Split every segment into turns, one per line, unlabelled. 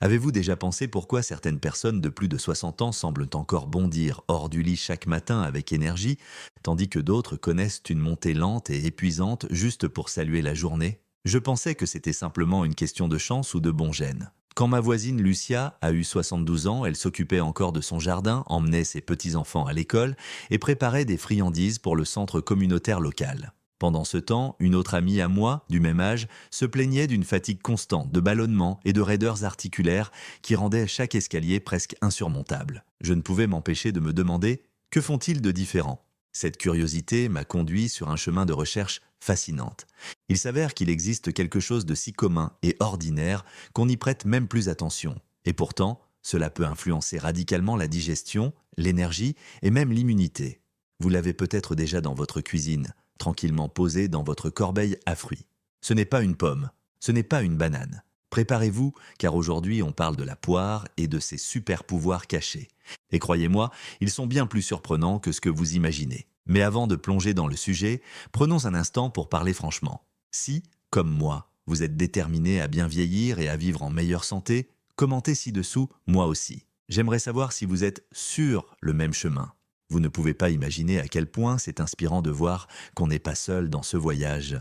Avez-vous déjà pensé pourquoi certaines personnes de plus de 60 ans semblent encore bondir hors du lit chaque matin avec énergie, tandis que d'autres connaissent une montée lente et épuisante juste pour saluer la journée? Je pensais que c'était simplement une question de chance ou de bon gène. Quand ma voisine Lucia a eu 72 ans, elle s'occupait encore de son jardin, emmenait ses petits-enfants à l'école et préparait des friandises pour le centre communautaire local. Pendant ce temps, une autre amie à moi, du même âge, se plaignait d'une fatigue constante, de ballonnements et de raideurs articulaires qui rendaient chaque escalier presque insurmontable. Je ne pouvais m'empêcher de me demander que font-ils de différent. Cette curiosité m'a conduit sur un chemin de recherche fascinante. Il s'avère qu'il existe quelque chose de si commun et ordinaire qu'on n'y prête même plus attention. Et pourtant, cela peut influencer radicalement la digestion, l'énergie et même l'immunité. Vous l'avez peut-être déjà dans votre cuisine, tranquillement posée dans votre corbeille à fruits. Ce n'est pas une pomme, ce n'est pas une banane. Préparez-vous, car aujourd'hui on parle de la poire et de ses super pouvoirs cachés. Et croyez-moi, ils sont bien plus surprenants que ce que vous imaginez. Mais avant de plonger dans le sujet, prenons un instant pour parler franchement. Si, comme moi, vous êtes déterminé à bien vieillir et à vivre en meilleure santé, commentez ci-dessous, moi aussi. J'aimerais savoir si vous êtes sur le même chemin. Vous ne pouvez pas imaginer à quel point c'est inspirant de voir qu'on n'est pas seul dans ce voyage.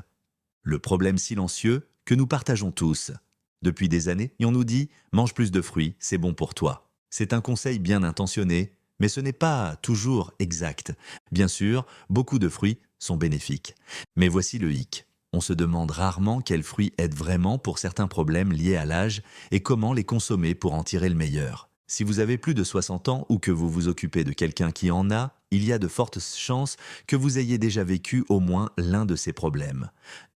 Le problème silencieux que nous partageons tous. Depuis des années, et on nous dit « mange plus de fruits, c'est bon pour toi ». C'est un conseil bien intentionné, mais ce n'est pas toujours exact. Bien sûr, beaucoup de fruits sont bénéfiques. Mais voici le hic. On se demande rarement quels fruits aident vraiment pour certains problèmes liés à l'âge et comment les consommer pour en tirer le meilleur. Si vous avez plus de 60 ans ou que vous vous occupez de quelqu'un qui en a, il y a de fortes chances que vous ayez déjà vécu au moins l'un de ces problèmes.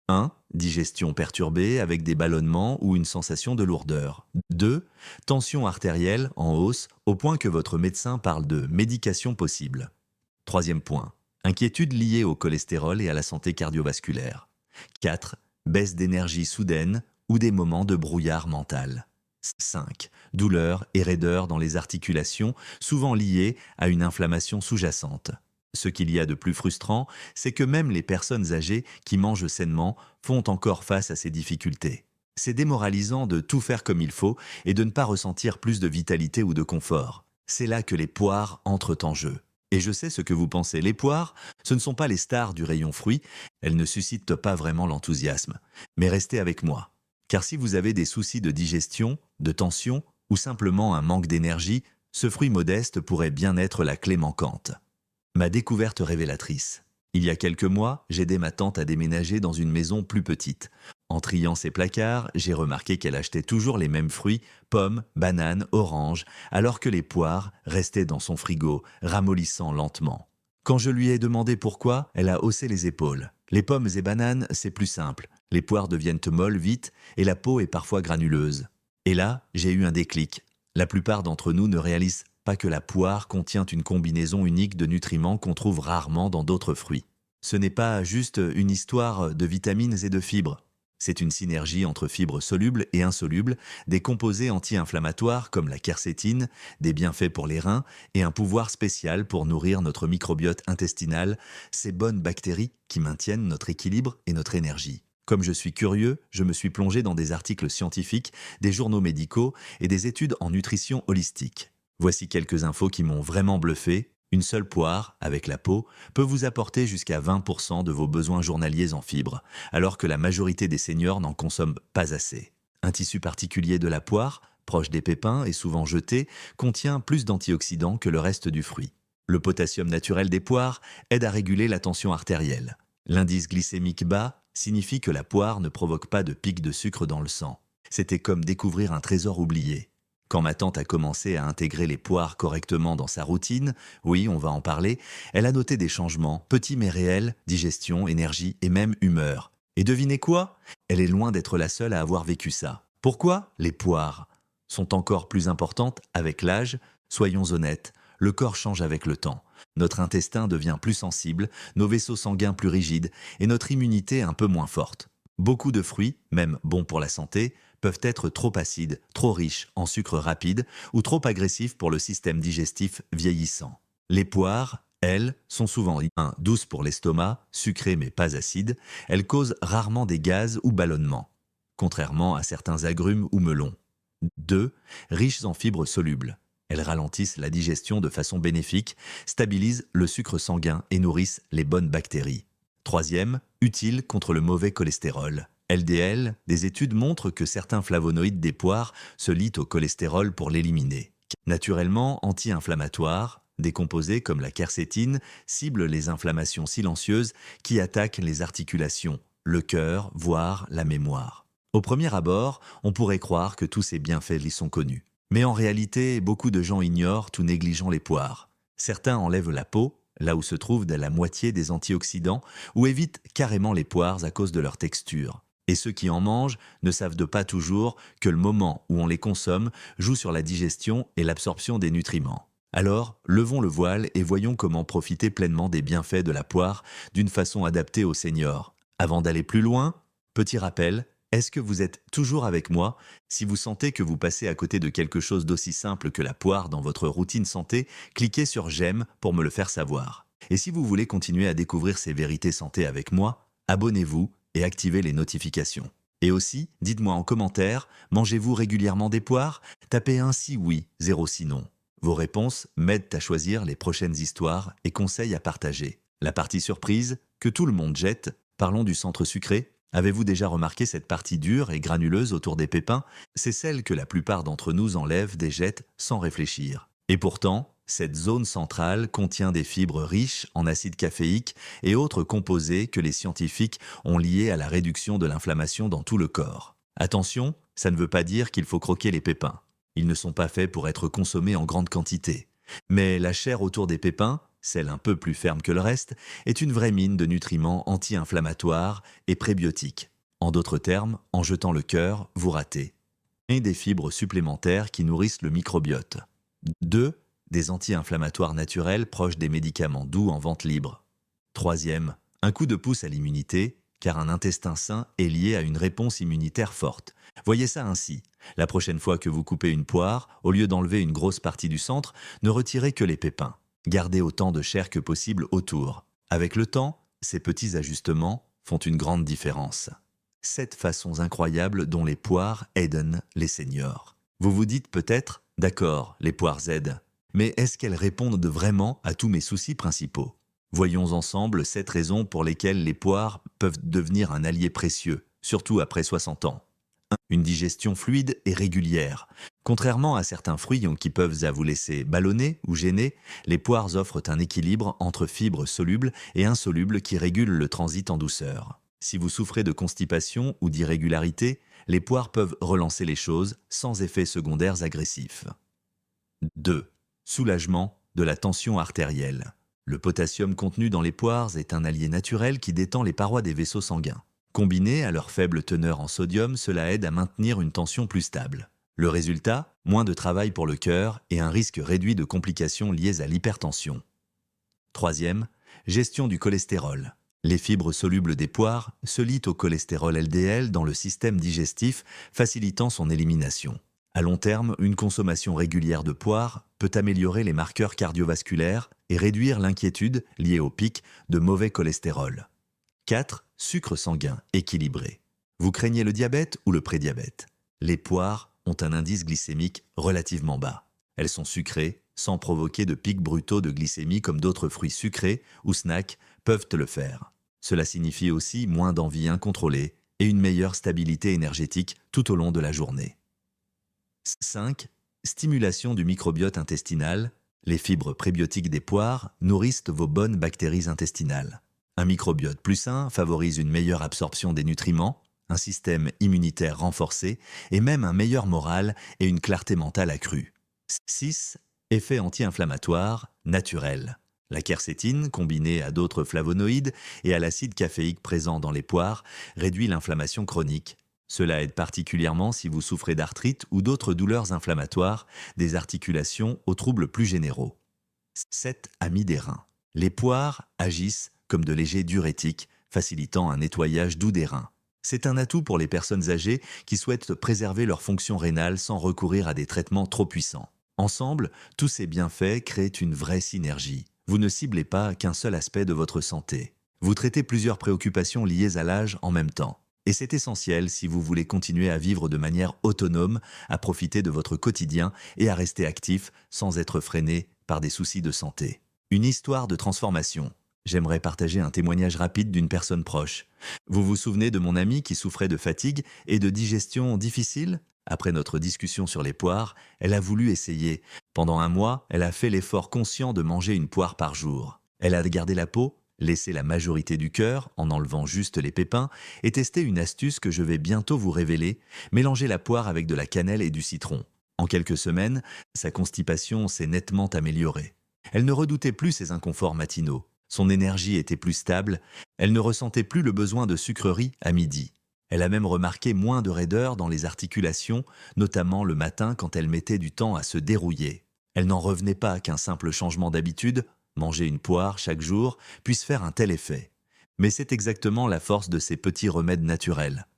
1. Digestion perturbée avec des ballonnements ou une sensation de lourdeur. 2. Tension artérielle en hausse au point que votre médecin parle de médication possible. Troisième point. Inquiétude liée au cholestérol et à la santé cardiovasculaire. 4. Baisse d'énergie soudaine ou des moments de brouillard mental. 5. Douleurs et raideurs dans les articulations, souvent liées à une inflammation sous-jacente. Ce qu'il y a de plus frustrant, c'est que même les personnes âgées qui mangent sainement font encore face à ces difficultés. C'est démoralisant de tout faire comme il faut et de ne pas ressentir plus de vitalité ou de confort. C'est là que les poires entrent en jeu. Et je sais ce que vous pensez, les poires, ce ne sont pas les stars du rayon fruits, elles ne suscitent pas vraiment l'enthousiasme. Mais restez avec moi. Car si vous avez des soucis de digestion, de tension ou simplement un manque d'énergie, ce fruit modeste pourrait bien être la clé manquante. Ma découverte révélatrice. Il y a quelques mois, j'aidais ma tante à déménager dans une maison plus petite. En triant ses placards, j'ai remarqué qu'elle achetait toujours les mêmes fruits, pommes, bananes, oranges, alors que les poires restaient dans son frigo, ramollissant lentement. Quand je lui ai demandé pourquoi, elle a haussé les épaules. Les pommes et bananes, c'est plus simple. Les poires deviennent molles vite et la peau est parfois granuleuse. Et là, j'ai eu un déclic. La plupart d'entre nous ne réalisent pas que la poire contient une combinaison unique de nutriments qu'on trouve rarement dans d'autres fruits. Ce n'est pas juste une histoire de vitamines et de fibres. C'est une synergie entre fibres solubles et insolubles, des composés anti-inflammatoires comme la quercétine, des bienfaits pour les reins et un pouvoir spécial pour nourrir notre microbiote intestinal, ces bonnes bactéries qui maintiennent notre équilibre et notre énergie. Comme je suis curieux, je me suis plongé dans des articles scientifiques, des journaux médicaux et des études en nutrition holistique. Voici quelques infos qui m'ont vraiment bluffé. Une seule poire, avec la peau, peut vous apporter jusqu'à 20% de vos besoins journaliers en fibres, alors que la majorité des seniors n'en consomment pas assez. Un tissu particulier de la poire, proche des pépins et souvent jeté, contient plus d'antioxydants que le reste du fruit. Le potassium naturel des poires aide à réguler la tension artérielle. L'indice glycémique bas signifie que la poire ne provoque pas de pic de sucre dans le sang. C'était comme découvrir un trésor oublié. Quand ma tante a commencé à intégrer les poires correctement dans sa routine, oui, on va en parler, elle a noté des changements, petits mais réels, digestion, énergie et même humeur. Et devinez quoi? Elle est loin d'être la seule à avoir vécu ça. Pourquoi? Les poires sont encore plus importantes avec l'âge. Soyons honnêtes, le corps change avec le temps. Notre intestin devient plus sensible, nos vaisseaux sanguins plus rigides et notre immunité un peu moins forte. Beaucoup de fruits, même bons pour la santé, peuvent être trop acides, trop riches en sucre rapide ou trop agressifs pour le système digestif vieillissant. Les poires, elles, sont souvent douces pour l'estomac, sucrées mais pas acides, elles causent rarement des gaz ou ballonnements, contrairement à certains agrumes ou melons. 2. Riches en fibres solubles. Elles ralentissent la digestion de façon bénéfique, stabilisent le sucre sanguin et nourrissent les bonnes bactéries. Troisième, utiles contre le mauvais cholestérol. LDL, des études montrent que certains flavonoïdes des poires se lient au cholestérol pour l'éliminer. Naturellement anti-inflammatoires, des composés comme la quercétine ciblent les inflammations silencieuses qui attaquent les articulations, le cœur, voire la mémoire. Au premier abord, on pourrait croire que tous ces bienfaits y sont connus. Mais en réalité, beaucoup de gens ignorent ou négligent les poires. Certains enlèvent la peau, là où se trouve la moitié des antioxydants, ou évitent carrément les poires à cause de leur texture. Et ceux qui en mangent ne savent pas toujours que le moment où on les consomme joue sur la digestion et l'absorption des nutriments. Alors, levons le voile et voyons comment profiter pleinement des bienfaits de la poire d'une façon adaptée aux seniors. Avant d'aller plus loin, petit rappel, est-ce que vous êtes toujours avec moi? Si vous sentez que vous passez à côté de quelque chose d'aussi simple que la poire dans votre routine santé, cliquez sur j'aime pour me le faire savoir. Et si vous voulez continuer à découvrir ces vérités santé avec moi, abonnez-vous et activez les notifications. Et aussi, dites-moi en commentaire, mangez-vous régulièrement des poires? Tapez un si oui, 0 sinon. Vos réponses m'aident à choisir les prochaines histoires et conseils à partager. La partie surprise, que tout le monde jette, parlons du centre sucré. Avez-vous déjà remarqué cette partie dure et granuleuse autour des pépins? C'est celle que la plupart d'entre nous enlèvent et jettent sans réfléchir. Et pourtant, cette zone centrale contient des fibres riches en acide caféique et autres composés que les scientifiques ont liés à la réduction de l'inflammation dans tout le corps. Attention, ça ne veut pas dire qu'il faut croquer les pépins. Ils ne sont pas faits pour être consommés en grande quantité. Mais la chair autour des pépins, celle un peu plus ferme que le reste, est une vraie mine de nutriments anti-inflammatoires et prébiotiques. En d'autres termes, en jetant le cœur, vous ratez. Et des fibres supplémentaires qui nourrissent le microbiote. 2. Des anti-inflammatoires naturels proches des médicaments doux en vente libre. Troisième, un coup de pouce à l'immunité, car un intestin sain est lié à une réponse immunitaire forte. Voyez ça ainsi. La prochaine fois que vous coupez une poire, au lieu d'enlever une grosse partie du centre, ne retirez que les pépins. Gardez autant de chair que possible autour. Avec le temps, ces petits ajustements font une grande différence. 7 façons incroyables dont les poires aident les seniors. Vous vous dites peut-être, d'accord, les poires aident, mais est-ce qu'elles répondent vraiment à tous mes soucis principaux? Voyons ensemble 7 raisons pour lesquelles les poires peuvent devenir un allié précieux, surtout après 60 ans. 1. Une digestion fluide et régulière. Contrairement à certains fruits qui peuvent vous laisser ballonner ou gêner, les poires offrent un équilibre entre fibres solubles et insolubles qui régulent le transit en douceur. Si vous souffrez de constipation ou d'irrégularité, les poires peuvent relancer les choses sans effets secondaires agressifs. 2. Soulagement de la tension artérielle. Le potassium contenu dans les poires est un allié naturel qui détend les parois des vaisseaux sanguins. Combiné à leur faible teneur en sodium, cela aide à maintenir une tension plus stable. Le résultat, moins de travail pour le cœur et un risque réduit de complications liées à l'hypertension. Troisième, gestion du cholestérol. Les fibres solubles des poires se lient au cholestérol LDL dans le système digestif, facilitant son élimination. À long terme, une consommation régulière de poires peut améliorer les marqueurs cardiovasculaires et réduire l'inquiétude liée au pic de mauvais cholestérol. 4. Sucre sanguin équilibré. Vous craignez le diabète ou le prédiabète? Les poires ont un indice glycémique relativement bas. Elles sont sucrées, sans provoquer de pics brutaux de glycémie comme d'autres fruits sucrés ou snacks peuvent le faire. Cela signifie aussi moins d'envie incontrôlée et une meilleure stabilité énergétique tout au long de la journée. 5. Stimulation du microbiote intestinal. Les fibres prébiotiques des poires nourrissent vos bonnes bactéries intestinales. Un microbiote plus sain favorise une meilleure absorption des nutriments, un système immunitaire renforcé et même un meilleur moral et une clarté mentale accrue. 6. Effet anti-inflammatoire naturel. La quercétine, combinée à d'autres flavonoïdes et à l'acide caféique présent dans les poires, réduit l'inflammation chronique. Cela aide particulièrement si vous souffrez d'arthrite ou d'autres douleurs inflammatoires, des articulations aux troubles plus généraux. 7. Amis des reins. Les poires agissent comme de légers diurétiques, facilitant un nettoyage doux des reins. C'est un atout pour les personnes âgées qui souhaitent préserver leur fonction rénale sans recourir à des traitements trop puissants. Ensemble, tous ces bienfaits créent une vraie synergie. Vous ne ciblez pas qu'un seul aspect de votre santé. Vous traitez plusieurs préoccupations liées à l'âge en même temps. Et c'est essentiel si vous voulez continuer à vivre de manière autonome, à profiter de votre quotidien et à rester actif sans être freiné par des soucis de santé. Une histoire de transformation. J'aimerais partager un témoignage rapide d'une personne proche. Vous vous souvenez de mon amie qui souffrait de fatigue et de digestion difficile? Après notre discussion sur les poires, elle a voulu essayer. Pendant un mois, elle a fait l'effort conscient de manger une poire par jour. Elle a gardé la peau, laissé la majorité du cœur en enlevant juste les pépins et testé une astuce que je vais bientôt vous révéler, mélanger la poire avec de la cannelle et du citron. En quelques semaines, sa constipation s'est nettement améliorée. Elle ne redoutait plus ses inconforts matinaux. Son énergie était plus stable, elle ne ressentait plus le besoin de sucreries à midi. Elle a même remarqué moins de raideur dans les articulations, notamment le matin quand elle mettait du temps à se dérouiller. Elle n'en revenait pas qu'un simple changement d'habitude, manger une poire chaque jour, puisse faire un tel effet. Mais c'est exactement la force de ces petits remèdes naturels.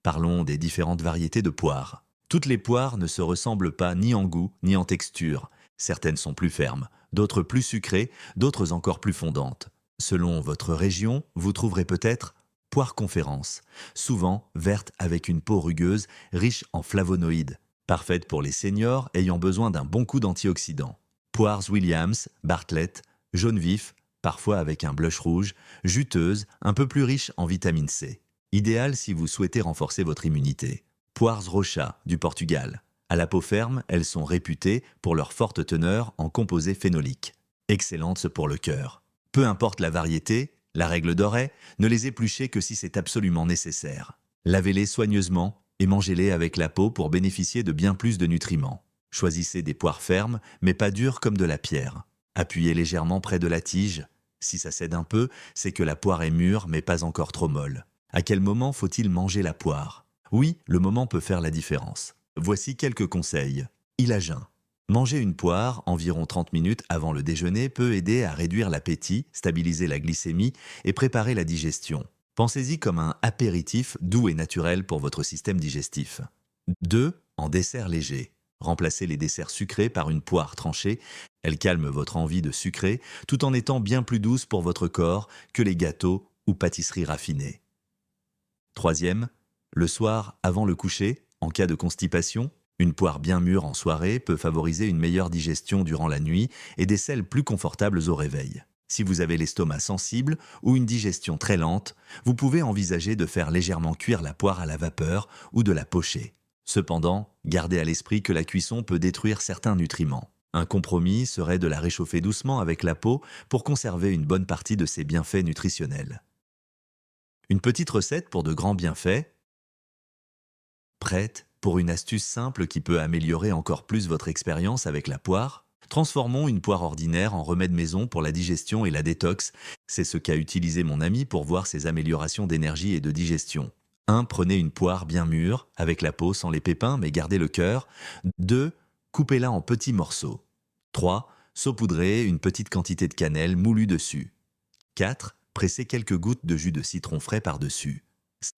Parlons des différentes variétés de poires. Toutes les poires ne se ressemblent pas ni en goût ni en texture. Certaines sont plus fermes, d'autres plus sucrées, d'autres encore plus fondantes. Selon votre région, vous trouverez peut-être poire conférence, souvent verte avec une peau rugueuse, riche en flavonoïdes, parfaite pour les seniors ayant besoin d'un bon coup d'antioxydants. Poires Williams, Bartlett, jaune vif, parfois avec un blush rouge, juteuse, un peu plus riche en vitamine C. Idéal si vous souhaitez renforcer votre immunité. Poires Rocha, du Portugal. À la peau ferme, elles sont réputées pour leur forte teneur en composés phénoliques. Excellentes pour le cœur. Peu importe la variété, la règle d'or est, ne les épluchez que si c'est absolument nécessaire. Lavez-les soigneusement et mangez-les avec la peau pour bénéficier de bien plus de nutriments. Choisissez des poires fermes, mais pas dures comme de la pierre. Appuyez légèrement près de la tige. Si ça cède un peu, c'est que la poire est mûre, mais pas encore trop molle. À quel moment faut-il manger la poire? Oui, le moment peut faire la différence. Voici quelques conseils. Il a jeun. Manger une poire environ 30 minutes avant le déjeuner peut aider à réduire l'appétit, stabiliser la glycémie et préparer la digestion. Pensez-y comme un apéritif doux et naturel pour votre système digestif. 2. En dessert léger. Remplacez les desserts sucrés par une poire tranchée. Elle calme votre envie de sucré tout en étant bien plus douce pour votre corps que les gâteaux ou pâtisseries raffinées. 3. Le soir avant le coucher, en cas de constipation, une poire bien mûre en soirée peut favoriser une meilleure digestion durant la nuit et des selles plus confortables au réveil. Si vous avez l'estomac sensible ou une digestion très lente, vous pouvez envisager de faire légèrement cuire la poire à la vapeur ou de la pocher. Cependant, gardez à l'esprit que la cuisson peut détruire certains nutriments. Un compromis serait de la réchauffer doucement avec la peau pour conserver une bonne partie de ses bienfaits nutritionnels. Une petite recette pour de grands bienfaits, prête pour une astuce simple qui peut améliorer encore plus votre expérience avec la poire. Transformons une poire ordinaire en remède maison pour la digestion et la détox. C'est ce qu'a utilisé mon ami pour voir ses améliorations d'énergie et de digestion. 1. Prenez une poire bien mûre, avec la peau sans les pépins mais gardez le cœur. 2. Coupez-la en petits morceaux. 3. Saupoudrez une petite quantité de cannelle moulue dessus. 4. Pressez quelques gouttes de jus de citron frais par-dessus.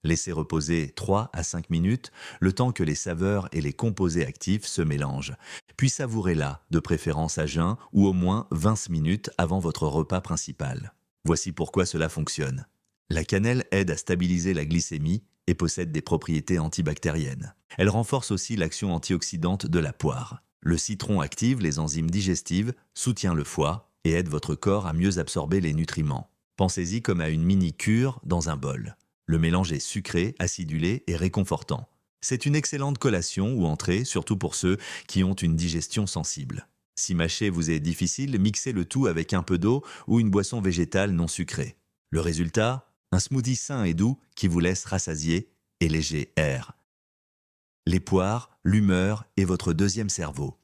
Laissez reposer 3 à 5 minutes, le temps que les saveurs et les composés actifs se mélangent. Puis savourez-la, de préférence à jeun ou au moins 20 minutes avant votre repas principal. Voici pourquoi cela fonctionne. La cannelle aide à stabiliser la glycémie et possède des propriétés antibactériennes. Elle renforce aussi l'action antioxydante de la poire. Le citron active les enzymes digestives, soutient le foie et aide votre corps à mieux absorber les nutriments. Pensez-y comme à une mini-cure dans un bol. Le mélange est sucré, acidulé et réconfortant. C'est une excellente collation ou entrée, surtout pour ceux qui ont une digestion sensible. Si mâcher vous est difficile, mixez le tout avec un peu d'eau ou une boisson végétale non sucrée. Le résultat, un smoothie sain et doux qui vous laisse rassasié et léger air. Les poires, l'humeur et votre deuxième cerveau.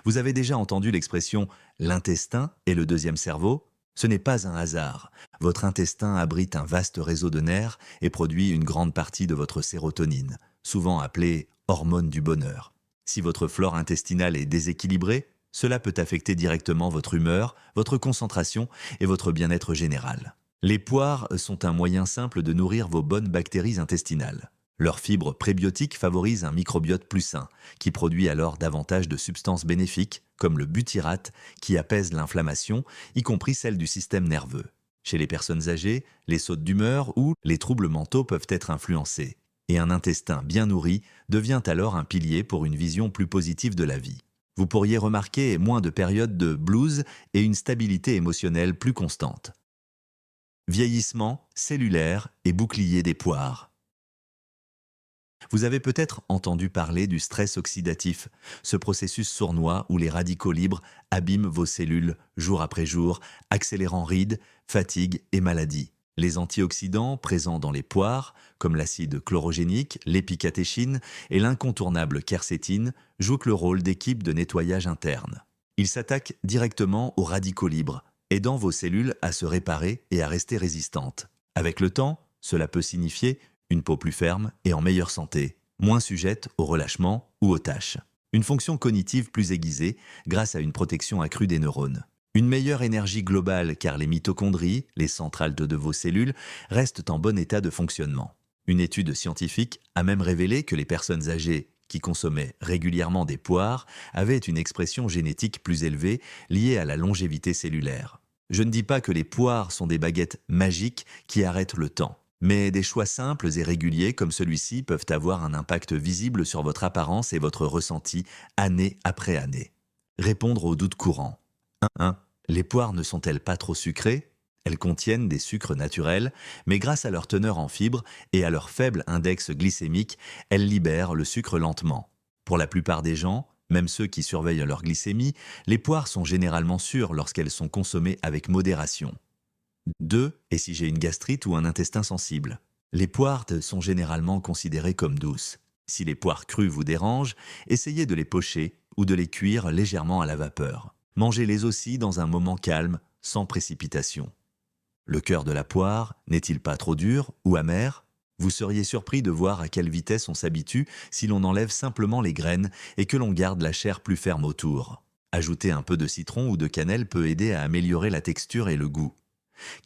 Vous avez déjà entendu l'expression « l'intestin est le deuxième cerveau ». Ce n'est pas un hasard. Votre intestin abrite un vaste réseau de nerfs et produit une grande partie de votre sérotonine, souvent appelée hormone du bonheur. Si votre flore intestinale est déséquilibrée, cela peut affecter directement votre humeur, votre concentration et votre bien-être général. Les poires sont un moyen simple de nourrir vos bonnes bactéries intestinales. Leurs fibres prébiotiques favorisent un microbiote plus sain, qui produit alors davantage de substances bénéfiques, comme le butyrate, qui apaise l'inflammation, y compris celle du système nerveux. Chez les personnes âgées, les sautes d'humeur ou les troubles mentaux peuvent être influencés. Et un intestin bien nourri devient alors un pilier pour une vision plus positive de la vie. Vous pourriez remarquer moins de périodes de blues et une stabilité émotionnelle plus constante. Vieillissement, cellulaire et bouclier des poires. Vous avez peut-être entendu parler du stress oxydatif, ce processus sournois où les radicaux libres abîment vos cellules jour après jour, accélérant rides, fatigue et maladies. Les antioxydants présents dans les poires, comme l'acide chlorogénique, l'épicatéchine et l'incontournable quercétine, jouent le rôle d'équipe de nettoyage interne. Ils s'attaquent directement aux radicaux libres, aidant vos cellules à se réparer et à rester résistantes. Avec le temps, cela peut signifier une peau plus ferme et en meilleure santé, moins sujette au relâchement ou aux tâches. Une fonction cognitive plus aiguisée grâce à une protection accrue des neurones. Une meilleure énergie globale car les mitochondries, les centrales de vos cellules, restent en bon état de fonctionnement. Une étude scientifique a même révélé que les personnes âgées qui consommaient régulièrement des poires avaient une expression génétique plus élevée liée à la longévité cellulaire. Je ne dis pas que les poires sont des baguettes magiques qui arrêtent le temps. Mais des choix simples et réguliers comme celui-ci peuvent avoir un impact visible sur votre apparence et votre ressenti année après année. Répondre aux doutes courants. 1. Les poires ne sont-elles pas trop sucrées? Elles contiennent des sucres naturels, mais grâce à leur teneur en fibres et à leur faible index glycémique, elles libèrent le sucre lentement. Pour la plupart des gens, même ceux qui surveillent leur glycémie, les poires sont généralement sûres lorsqu'elles sont consommées avec modération. 2. Et si j'ai une gastrite ou un intestin sensible? Les poires sont généralement considérées comme douces. Si les poires crues vous dérangent, essayez de les pocher ou de les cuire légèrement à la vapeur. Mangez-les aussi dans un moment calme, sans précipitation. Le cœur de la poire n'est-il pas trop dur ou amer? Vous seriez surpris de voir à quelle vitesse on s'habitue si l'on enlève simplement les graines et que l'on garde la chair plus ferme autour. Ajouter un peu de citron ou de cannelle peut aider à améliorer la texture et le goût.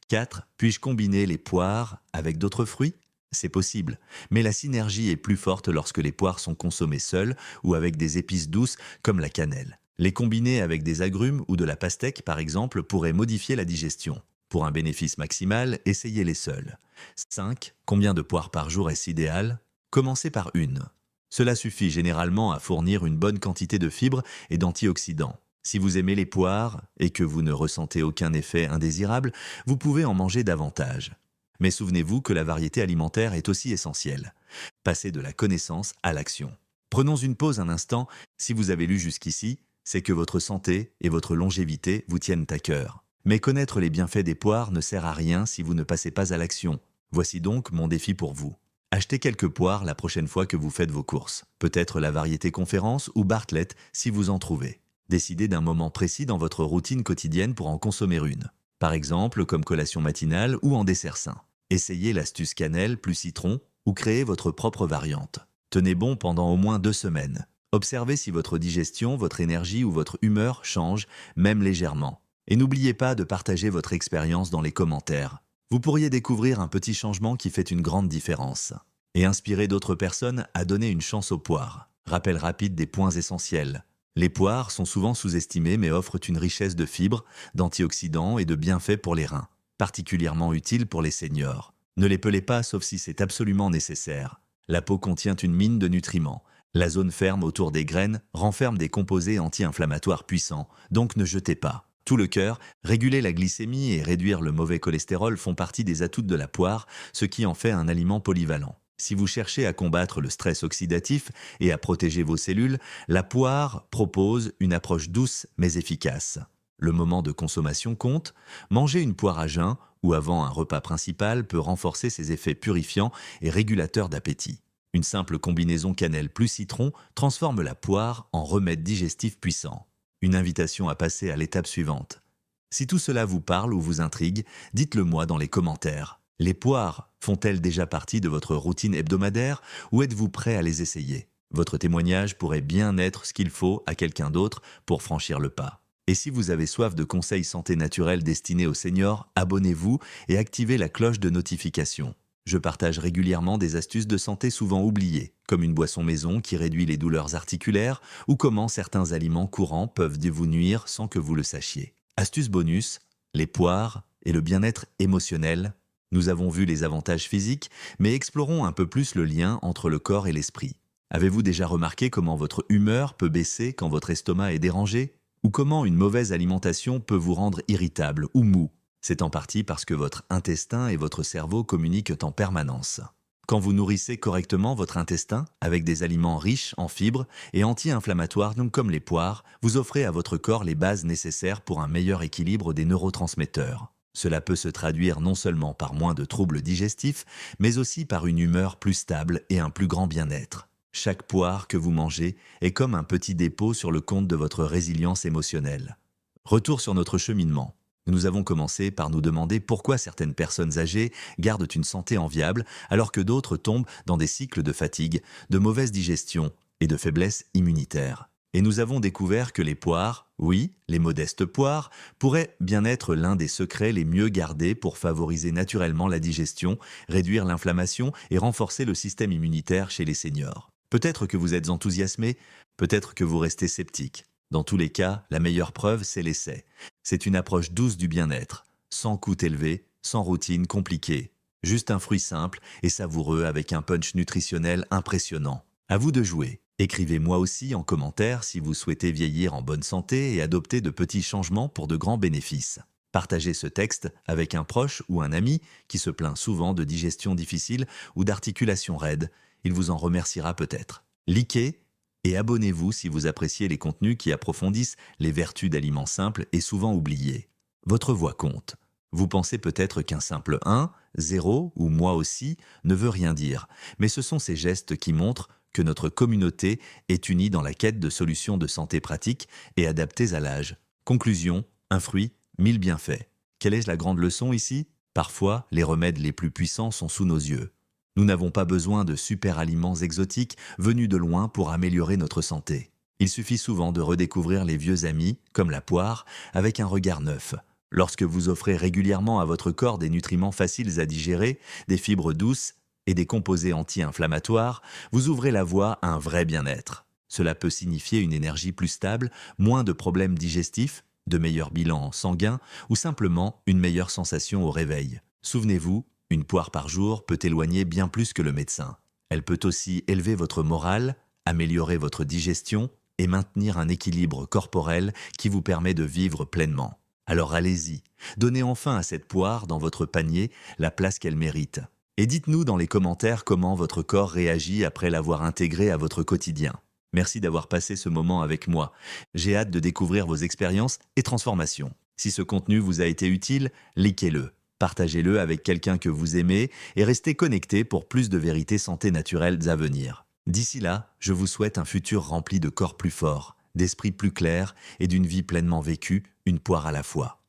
4. Puis-je combiner les poires avec d'autres fruits? C'est possible, mais la synergie est plus forte lorsque les poires sont consommées seules ou avec des épices douces comme la cannelle. Les combiner avec des agrumes ou de la pastèque, par exemple, pourrait modifier la digestion. Pour un bénéfice maximal, essayez-les seuls. 5. Combien de poires par jour est-ce idéal? Commencez par une. Cela suffit généralement à fournir une bonne quantité de fibres et d'antioxydants. Si vous aimez les poires et que vous ne ressentez aucun effet indésirable, vous pouvez en manger davantage. Mais souvenez-vous que la variété alimentaire est aussi essentielle. Passez de la connaissance à l'action. Prenons une pause un instant. Si vous avez lu jusqu'ici, c'est que votre santé et votre longévité vous tiennent à cœur. Mais connaître les bienfaits des poires ne sert à rien si vous ne passez pas à l'action. Voici donc mon défi pour vous. Achetez quelques poires la prochaine fois que vous faites vos courses. Peut-être la variété Conférence ou Bartlett si vous en trouvez. Décidez d'un moment précis dans votre routine quotidienne pour en consommer une. Par exemple, comme collation matinale ou en dessert sain. Essayez l'astuce cannelle plus citron ou créez votre propre variante. Tenez bon pendant au moins 2 semaines. Observez si votre digestion, votre énergie ou votre humeur changent, même légèrement. Et n'oubliez pas de partager votre expérience dans les commentaires. Vous pourriez découvrir un petit changement qui fait une grande différence. Et inspirer d'autres personnes à donner une chance aux poires. Rappel rapide des points essentiels. Les poires sont souvent sous-estimées mais offrent une richesse de fibres, d'antioxydants et de bienfaits pour les reins, particulièrement utiles pour les seniors. Ne les pelez pas sauf si c'est absolument nécessaire. La peau contient une mine de nutriments. La zone ferme autour des graines renferme des composés anti-inflammatoires puissants, donc ne jetez pas. Tout le cœur, réguler la glycémie et réduire le mauvais cholestérol font partie des atouts de la poire, ce qui en fait un aliment polyvalent. Si vous cherchez à combattre le stress oxydatif et à protéger vos cellules, la poire propose une approche douce mais efficace. Le moment de consommation compte. Manger une poire à jeun ou avant un repas principal peut renforcer ses effets purifiants et régulateurs d'appétit. Une simple combinaison cannelle plus citron transforme la poire en remède digestif puissant. Une invitation à passer à l'étape suivante. Si tout cela vous parle ou vous intrigue, dites-le moi dans les commentaires. Les poires font-elles déjà partie de votre routine hebdomadaire ou êtes-vous prêt à les essayer? Votre témoignage pourrait bien être ce qu'il faut à quelqu'un d'autre pour franchir le pas. Et si vous avez soif de conseils santé naturelle destinés aux seniors, abonnez-vous et activez la cloche de notification. Je partage régulièrement des astuces de santé souvent oubliées, comme une boisson maison qui réduit les douleurs articulaires ou comment certains aliments courants peuvent vous nuire sans que vous le sachiez. Astuce bonus, les poires et le bien-être émotionnel. Nous avons vu les avantages physiques, mais explorons un peu plus le lien entre le corps et l'esprit. Avez-vous déjà remarqué comment votre humeur peut baisser quand votre estomac est dérangé? Ou comment une mauvaise alimentation peut vous rendre irritable ou mou? C'est en partie parce que votre intestin et votre cerveau communiquent en permanence. Quand vous nourrissez correctement votre intestin avec des aliments riches en fibres et anti-inflammatoires donc comme les poires, vous offrez à votre corps les bases nécessaires pour un meilleur équilibre des neurotransmetteurs. Cela peut se traduire non seulement par moins de troubles digestifs, mais aussi par une humeur plus stable et un plus grand bien-être. Chaque poire que vous mangez est comme un petit dépôt sur le compte de votre résilience émotionnelle. Retour sur notre cheminement. Nous avons commencé par nous demander pourquoi certaines personnes âgées gardent une santé enviable alors que d'autres tombent dans des cycles de fatigue, de mauvaise digestion et de faiblesse immunitaire. Et nous avons découvert que les poires, oui, les modestes poires, pourraient bien être l'un des secrets les mieux gardés pour favoriser naturellement la digestion, réduire l'inflammation et renforcer le système immunitaire chez les seniors. Peut-être que vous êtes enthousiasmé, peut-être que vous restez sceptique. Dans tous les cas, la meilleure preuve, c'est l'essai. C'est une approche douce du bien-être, sans coût élevé, sans routine compliquée. Juste un fruit simple et savoureux avec un punch nutritionnel impressionnant. À vous de jouer. Écrivez-moi aussi en commentaire si vous souhaitez vieillir en bonne santé et adopter de petits changements pour de grands bénéfices. Partagez ce texte avec un proche ou un ami qui se plaint souvent de digestion difficile ou d'articulation raide. Il vous en remerciera peut-être. Likez et abonnez-vous si vous appréciez les contenus qui approfondissent les vertus d'aliments simples et souvent oubliés. Votre voix compte. Vous pensez peut-être qu'un simple 1, 0 ou moi aussi ne veut rien dire, mais ce sont ces gestes qui montrent que notre communauté est unie dans la quête de solutions de santé pratiques et adaptées à l'âge. Conclusion, un fruit, 1000 bienfaits. Quelle est la grande leçon ici? Parfois, les remèdes les plus puissants sont sous nos yeux. Nous n'avons pas besoin de super aliments exotiques venus de loin pour améliorer notre santé. Il suffit souvent de redécouvrir les vieux amis, comme la poire, avec un regard neuf. Lorsque vous offrez régulièrement à votre corps des nutriments faciles à digérer, des fibres douces et des composés anti-inflammatoires, vous ouvrez la voie à un vrai bien-être. Cela peut signifier une énergie plus stable, moins de problèmes digestifs, de meilleurs bilans sanguins ou simplement une meilleure sensation au réveil. Souvenez-vous, une poire par jour peut éloigner bien plus que le médecin. Elle peut aussi élever votre morale, améliorer votre digestion et maintenir un équilibre corporel qui vous permet de vivre pleinement. Alors allez-y, donnez enfin à cette poire dans votre panier la place qu'elle mérite. Et dites-nous dans les commentaires comment votre corps réagit après l'avoir intégré à votre quotidien. Merci d'avoir passé ce moment avec moi. J'ai hâte de découvrir vos expériences et transformations. Si ce contenu vous a été utile, likez-le. Partagez-le avec quelqu'un que vous aimez et restez connectés pour plus de vérités santé naturelles à venir. D'ici là, je vous souhaite un futur rempli de corps plus forts, d'esprit plus clair et d'une vie pleinement vécue, une poire à la fois.